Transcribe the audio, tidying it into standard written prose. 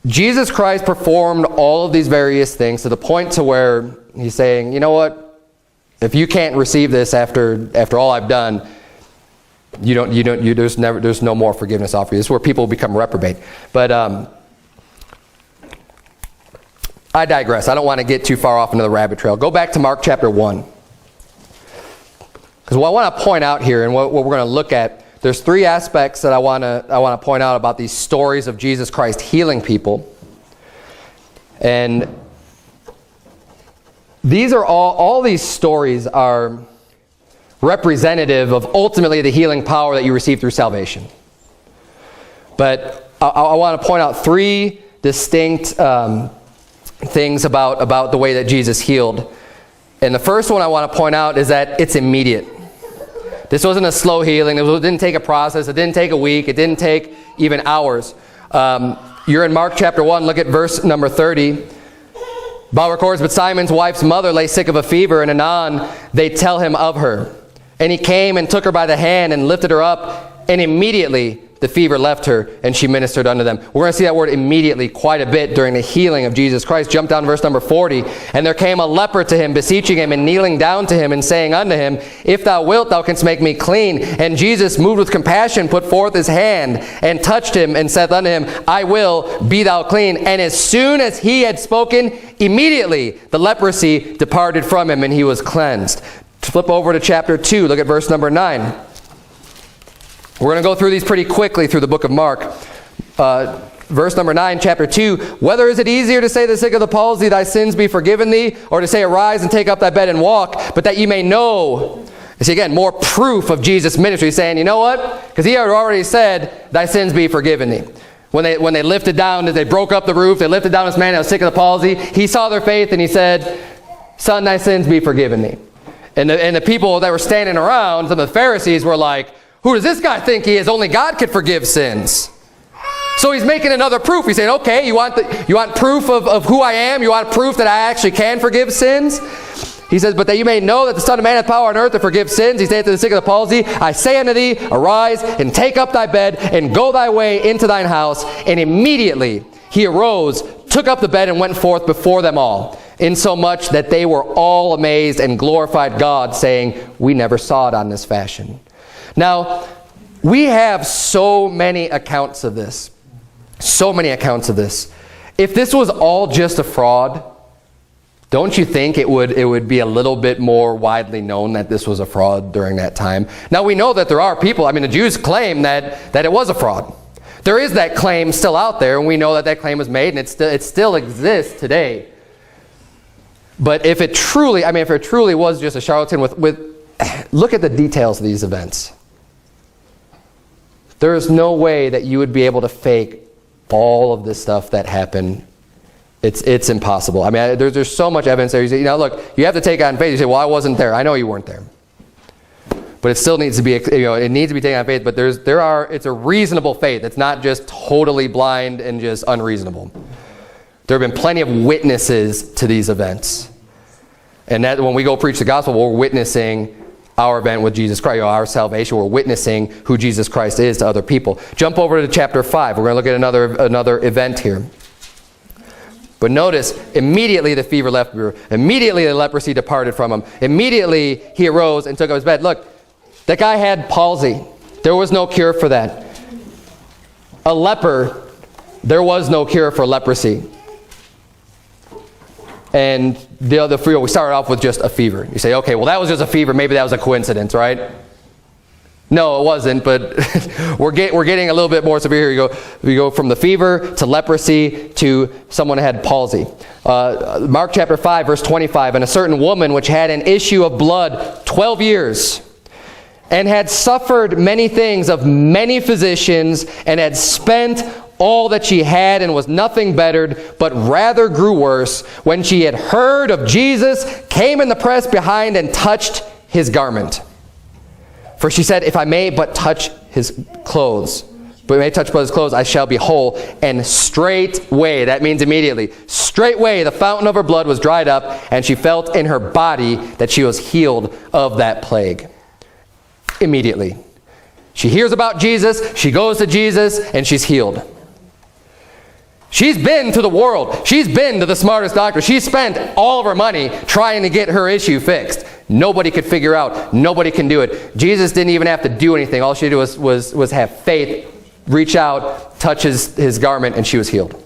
Jesus Christ performed all of these various things to the point to where he's saying, you know what? If you can't receive this after all I've done, there's no more forgiveness offered. This is where people become reprobate. But I digress. I don't want to get too far off into the rabbit trail. Go back to Mark chapter 1. Because what I want to point out here and what we're going to look at, there's three aspects that I want to point out about these stories of Jesus Christ healing people. And these are all these stories are representative of ultimately the healing power that you receive through salvation. But I want to point out three distinct things about the way that Jesus healed. And the first one I want to point out is that it's immediate. This wasn't a slow healing. It didn't take a process. It didn't take a week. It didn't take even hours. You're in Mark chapter 1. Look at verse number 30. Bible records, but Simon's wife's mother lay sick of a fever, and anon they tell him of her. And he came and took her by the hand and lifted her up, and immediately the fever left her, and she ministered unto them. We're going to see that word immediately quite a bit during the healing of Jesus Christ. Jump down to verse number 40. And there came a leper to him, beseeching him and kneeling down to him and saying unto him, If thou wilt, thou canst make me clean. And Jesus, moved with compassion, put forth his hand and touched him and saith unto him, I will, be thou clean. And as soon as he had spoken, immediately the leprosy departed from him, and he was cleansed. Flip over to chapter 2. Look at verse number 9. We're going to go through these pretty quickly through the book of Mark. Verse number 9, chapter 2. Whether is it easier to say to the sick of the palsy, thy sins be forgiven thee, or to say, arise and take up thy bed and walk, but that you may know. You see, again, more proof of Jesus' ministry, saying, you know what? Because he had already said, thy sins be forgiven thee. When they lifted down, they broke up the roof, they lifted down this man that was sick of the palsy. He saw their faith and he said, son, thy sins be forgiven thee. And the people that were standing around, some of the Pharisees were like, who does this guy think he is? Only God could forgive sins. So he's making another proof. He's saying, okay, you want proof of who I am? You want proof that I actually can forgive sins? He says, but that you may know that the Son of Man hath power on earth to forgive sins. He saith to the sick of the palsy, I say unto thee, arise and take up thy bed and go thy way into thine house. And immediately he arose, took up the bed, and went forth before them all, insomuch that they were all amazed and glorified God, saying, we never saw it on this fashion. Now, we have so many accounts of this. So many accounts of this. If this was all just a fraud, don't you think it would be a little bit more widely known that this was a fraud during that time? Now, we know that there are people, the Jews claim that it was a fraud. There is that claim still out there, and we know that claim was made, and it still exists today. But if it truly was just a charlatan look at the details of these events. There is no way that you would be able to fake all of this stuff that happened. It's impossible. There's so much evidence there. You say, look, you have to take it on faith. You say, well, I wasn't there. I know you weren't there. But it still needs to be, it needs to be taken on faith. But it's a reasonable faith. It's not just totally blind and just unreasonable. There have been plenty of witnesses to these events. And that when we go preach the gospel, we're witnessing our event with Jesus Christ, our salvation. We're witnessing who Jesus Christ is to other people. Jump over to chapter 5. We're going to look at another event here. But notice, immediately the fever left him. Immediately the leprosy departed from him. Immediately he arose and took up his bed. Look, that guy had palsy. There was no cure for that. A leper, there was no cure for leprosy. And we started off with just a fever. You say, okay, well, that was just a fever. Maybe that was a coincidence, right? No, it wasn't, but we're getting a little bit more severe here. We go from the fever to leprosy to someone who had palsy. Mark chapter 5, verse 25, and a certain woman which had an issue of blood 12 years, and had suffered many things of many physicians, and had spent all that she had, and was nothing bettered, but rather grew worse, when she had heard of Jesus, came in the press behind and touched his garment. For she said, if I may but touch his clothes, I shall be whole. And straightway, that means immediately, straightway the fountain of her blood was dried up, and she felt in her body that she was healed of that plague. Immediately. She hears about Jesus, she goes to Jesus, and she's healed. She's been to the world. She's been to the smartest doctor. She's spent all of her money trying to get her issue fixed. Nobody could figure out. Nobody can do it. Jesus didn't even have to do anything. All she had to do was have faith, reach out, touch his garment, and she was healed.